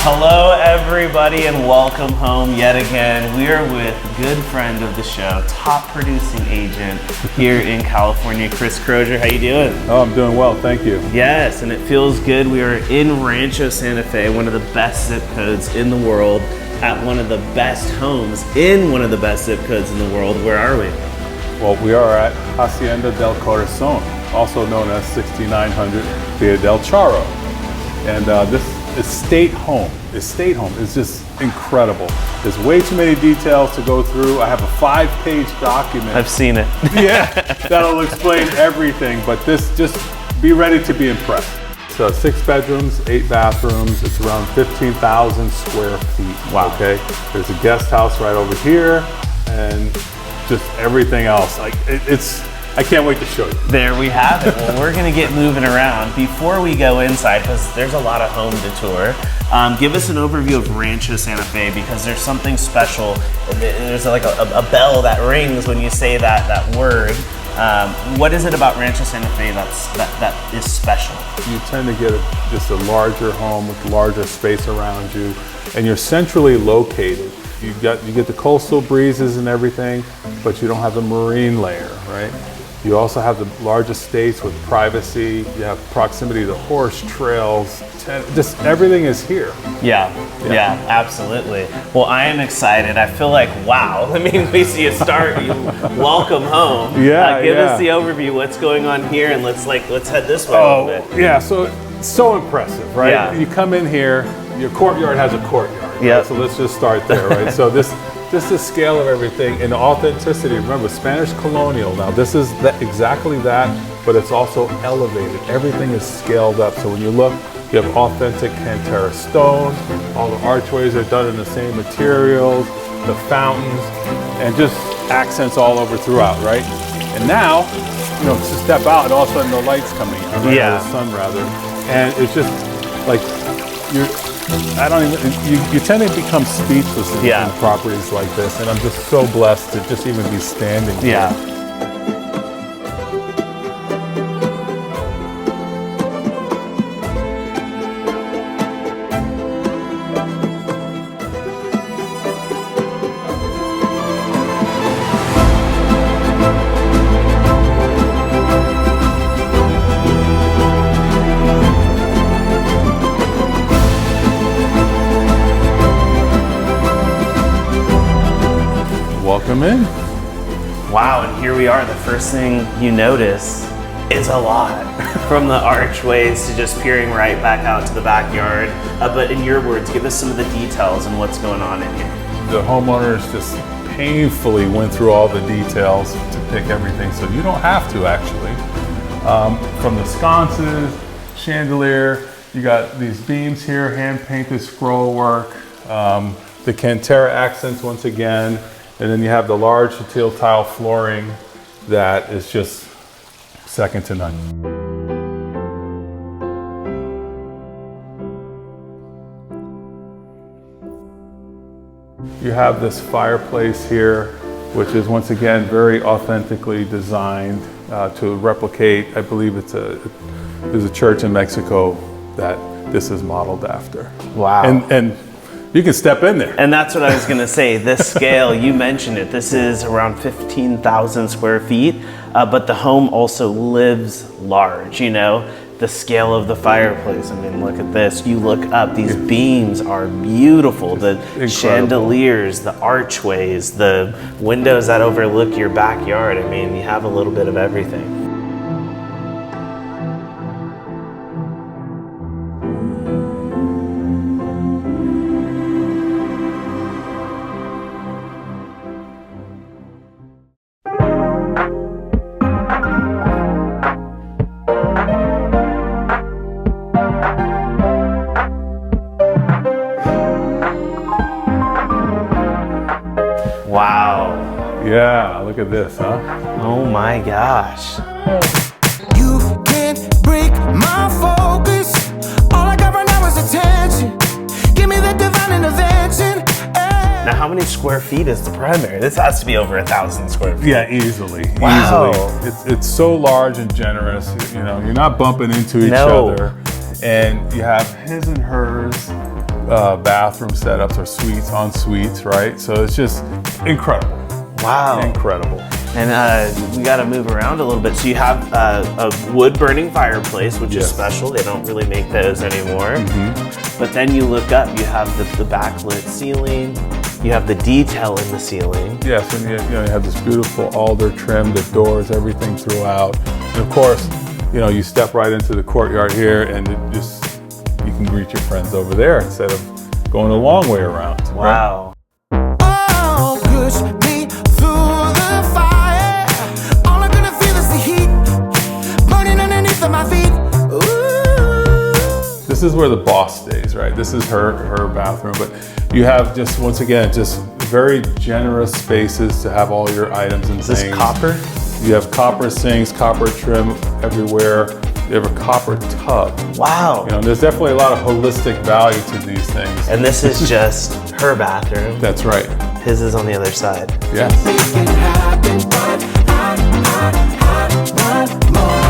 Hello everybody and welcome home yet again. We are with good friend of the show, top producing agent here in California, Chris Crozier. How you doing? Oh, I'm doing well, thank you. Yes, and it feels good. We are in Rancho Santa Fe, one of the best zip codes in the world, at one of the best homes in one of the best zip codes in the world. Where are we? Well, we are at Hacienda del Corazon, also known as 6900 Via del Charro. And this estate home is just incredible. There's way too many details to go through. I have a 5-page document. I've seen it. Yeah, that'll explain everything, but just be ready to be impressed. So 6 bedrooms, 8 bathrooms. It's around 15,000 square feet. Wow. Okay. There's a guest house right over here, and just everything else. I can't wait to show you. There we have it. Well, we're gonna get moving around. Before we go inside, because there's a lot of home to tour, give us an overview of Rancho Santa Fe, because there's something special. There's like a bell that rings when you say that word. What is it about Rancho Santa Fe that is special? You tend to get just a larger home with larger space around you, and you're centrally located. You get the coastal breezes and everything, but you don't have the marine layer, right? You also have the large estates with privacy. You have proximity to horse trails. Just everything is here. Yeah, absolutely. Well, I am excited. I feel like, wow. I mean, we see you start. Welcome home. Give us the overview. What's going on here, and let's head this way a little bit. Yeah. So impressive, right? Yeah. You come in here. Your courtyard has a courtyard. Yeah. Right? So let's just start there, right? So just the scale of everything and the authenticity. Remember, Spanish colonial. Now this is exactly that, but it's also elevated. Everything is scaled up. So when you look, you have authentic Cantera stone. All the archways are done in the same materials, the fountains, and just accents all over throughout, right? And now, to step out, and all of a sudden the light's coming in, right? Yeah. Or the sun rather, and it's just like you tend to become speechless in properties like this, and I'm just so blessed to just even be standing here. Yeah. Welcome in. Wow, and here we are. The first thing you notice is a lot. From the archways to just peering right back out to the backyard. But in your words, give us some of the details and what's going on in here. The homeowners just painfully went through all the details to pick everything, so you don't have to actually. From the sconces, chandelier, you got these beams here, hand-painted scroll work, the Cantera accents once again, and then you have the large teal tile flooring that is just second to none. You have this fireplace here, which is once again very authentically designed to replicate, I believe there's a church in Mexico that this is modeled after. Wow. And you can step in there. And that's what I was gonna say, this scale, you mentioned it, this is around 15,000 square feet, but the home also lives large, the scale of the fireplace. I mean, look at this, you look up, these beams are beautiful, the chandeliers, the archways, the windows that overlook your backyard. I mean, you have a little bit of everything. Wow. Yeah, look at this, huh? Oh my gosh. You can't break my focus. All I got right now is attention. Give me the divine intervention. Now, how many square feet is the primary? This has to be over 1,000 square feet. Yeah, easily. Wow. Easily. It's so large and generous. You know, you're not bumping into each other. And you have his and hers bathroom setups or suites on suites, right? So it's just incredible. Wow. Incredible. And we got to move around a little bit. So you have a wood-burning fireplace, which is special. They don't really make those anymore. But then you look up, you have the backlit ceiling. You have the detail in the ceiling. Yes, and you have this beautiful alder trim, the doors, everything throughout. And of course, you step right into the courtyard here, and you can greet your friends over there instead of going a long way around. Wow. Right? Oh, push me through the fire. All I'm gonna feel is the heat burning underneath of my feet. Ooh. This is where the boss stays, right? This is her bathroom, but you have once again, very generous spaces to have all your items and things. Is this copper? You have copper sinks, copper trim everywhere. You have a copper tub. Wow. There's definitely a lot of holistic value to these things. And this is just her bathroom. That's right. His is on the other side. Yes. Make it happen, but I want more.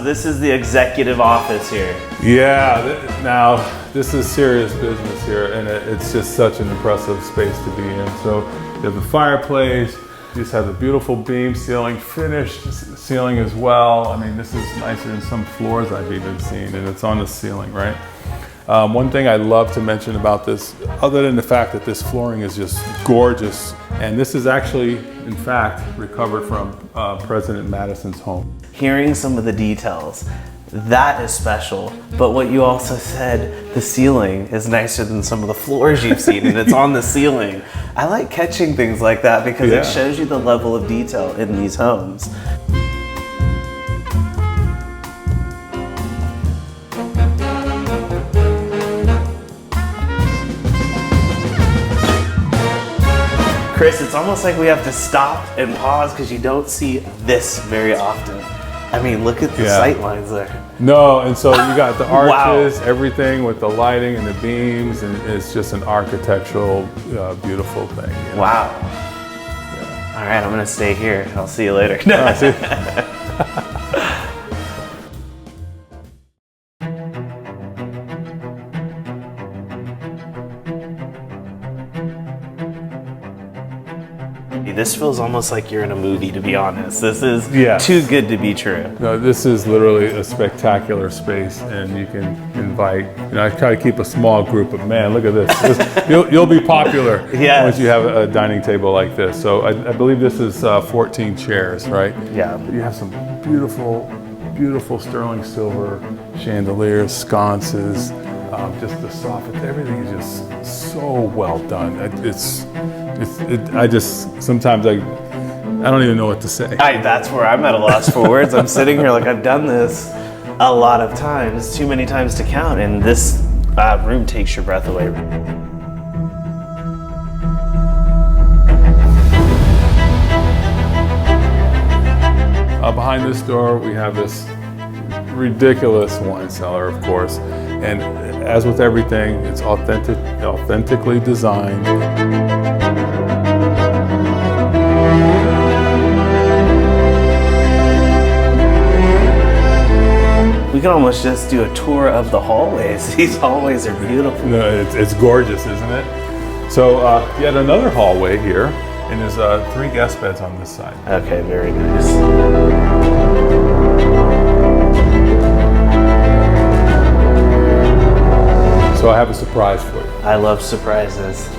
This is the executive office here. Yeah, now this is serious business here, and it's just such an impressive space to be in. So you have the fireplace, you just have the beautiful beam ceiling, finished ceiling as well. I mean, this is nicer than some floors I've even seen, and it's on the ceiling, right? One thing I love to mention about this, other than the fact that this flooring is just gorgeous, and this is actually, in fact, recovered from President Madison's home. Hearing some of the details, that is special. But what you also said, the ceiling is nicer than some of the floors you've seen, and it's on the ceiling. I like catching things like that because it shows you the level of detail in these homes. Chris, it's almost like we have to stop and pause because you don't see this very often. I mean, look at the sight lines there. No, and so you got the arches, everything with the lighting and the beams, and it's just an architectural, beautiful thing. Wow. Yeah. All right, I'm gonna stay here. I'll see you later. This feels almost like you're in a movie, to be honest. This is too good to be true. No, this is literally a spectacular space, and you can invite, I try to keep a small group, but man, look at this. You'll be popular once you have a dining table like this. So I believe this is 14 chairs, right? Yeah. But you have some beautiful sterling silver chandeliers, sconces, just the soffit, everything is just so well done. Sometimes I don't even know what to say. That's where I'm at a loss for words. I'm sitting here like I've done this a lot of times, too many times to count, and this room takes your breath away. Behind this door, we have this ridiculous wine cellar, of course, and as with everything, it's authentically designed. We can almost just do a tour of the hallways. These hallways are beautiful. No, it's gorgeous, isn't it? So yet another hallway here, and there's 3 guest beds on this side. Okay, very nice. So I have a surprise for you. I love surprises.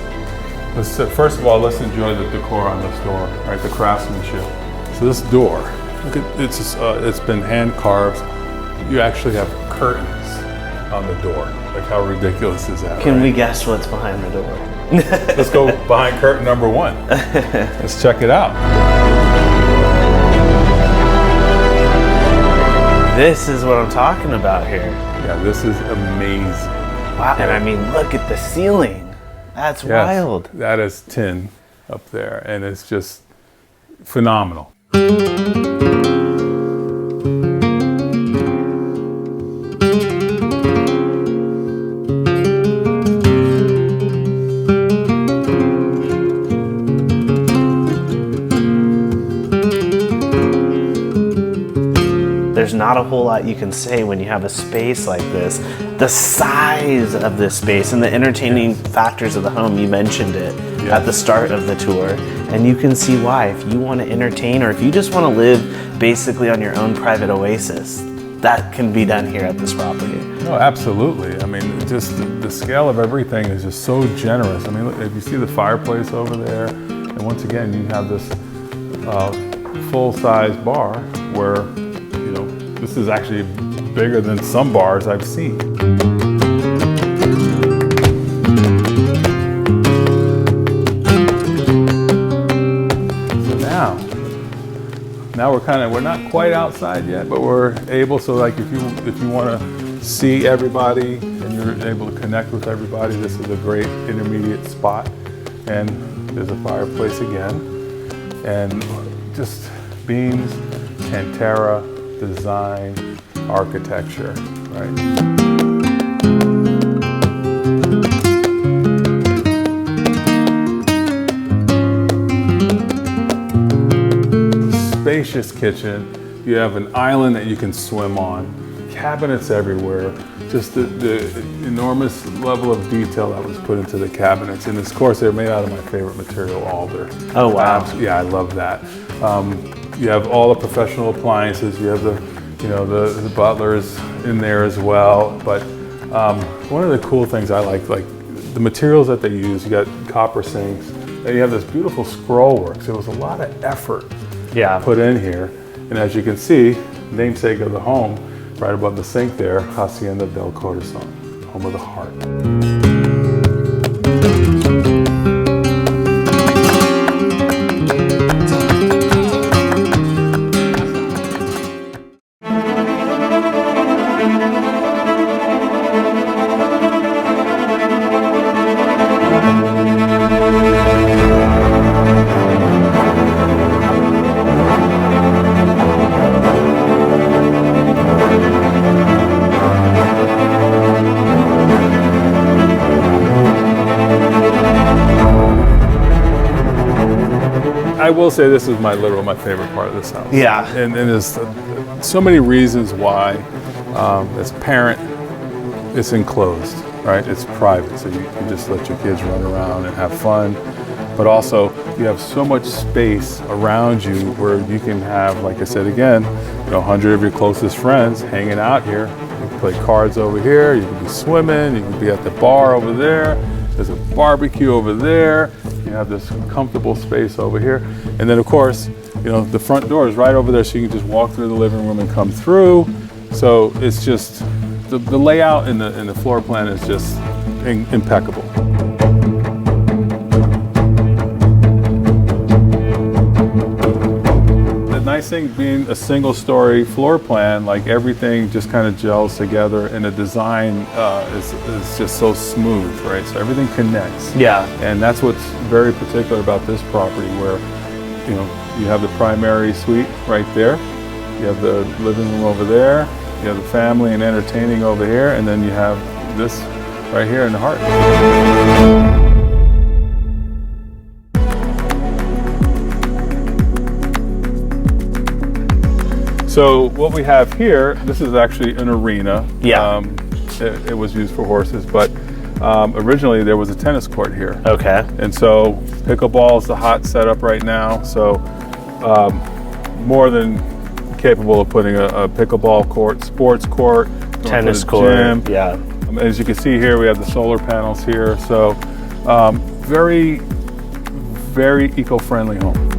First of all, let's enjoy the decor on this door, right? The craftsmanship. So this door, look at it's been hand carved. You actually have curtains on the door. Like, how ridiculous is that? Can we guess what's behind the door? Let's go behind curtain number 1. Let's check it out. This is what I'm talking about here. Yeah, this is amazing. Wow, and I mean, look at the ceiling. That's wild. That is tin up there, and it's just phenomenal. not a whole lot you can say when you have a space like this. The size of this space and the entertaining factors of the home, you mentioned it at the start of the tour. And you can see why. If you want to entertain or if you just want to live basically on your own private oasis, that can be done here at this property. No, absolutely. I mean, just the scale of everything is just so generous. I mean, look, if you see the fireplace over there, and once again, you have this full-size bar where, you know, this is actually bigger than some bars I've seen. So now we're not quite outside yet, but we're able, so like if you want to see everybody and you're able to connect with everybody, this is a great intermediate spot. And there's a fireplace again, and just beams, Cantera, design, architecture, right? Spacious kitchen. You have an island that you can swim on, cabinets everywhere. Just the enormous level of detail that was put into the cabinets. And of course, they're made out of my favorite material, alder. Oh, wow. Yeah, I love that. You have all the professional appliances. You have the butlers in there as well. But one of the cool things I like the materials that they use. You got copper sinks. And you have this beautiful scroll work. So there was a lot of effort put in here. And as you can see, namesake of the home, right above the sink there, Hacienda del Corazon, home of the heart. I will say this is my favorite part of this house. Yeah. And there's so many reasons why. As a parent, it's enclosed, right? It's private, so you can just let your kids run around and have fun. But also, you have so much space around you where you can have, like I said again, 100 of your closest friends hanging out here. You can play cards over here, you can be swimming, you can be at the bar over there, there's a barbecue over there. You have this comfortable space over here. And then of course, the front door is right over there, so you can just walk through the living room and come through. So it's just, the layout and the floor plan is just impeccable. The nice thing being a single story floor plan, like everything just kind of gels together, and the design is just so smooth, right? So everything connects. Yeah. And that's what's very particular about this property, where you have the primary suite right there, you have the living room over there, you have the family and entertaining over here, and then you have this right here in the heart. So what we have here, this is actually an arena. Yeah. It was used for horses, but originally there was a tennis court here. Okay. And so pickleball is the hot setup right now. So more than capable of putting a pickleball court, sports court, tennis court, gym. yeah. As you can see here, we have the solar panels here. So very, very eco-friendly home.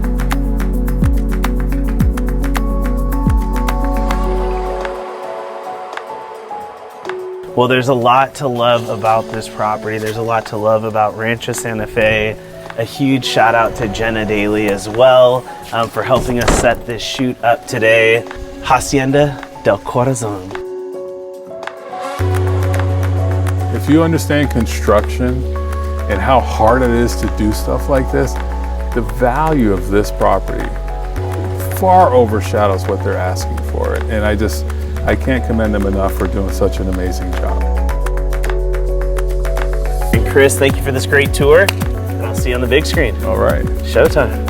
Well, there's a lot to love about this property. There's a lot to love about Rancho Santa Fe. A huge shout out to Jenna Daly as well for helping us set this shoot up today. Hacienda del Corazon. If you understand construction and how hard it is to do stuff like this, the value of this property far overshadows what they're asking for it. And I can't commend them enough for doing such an amazing job. And Chris, thank you for this great tour. And I'll see you on the big screen. All right. Showtime.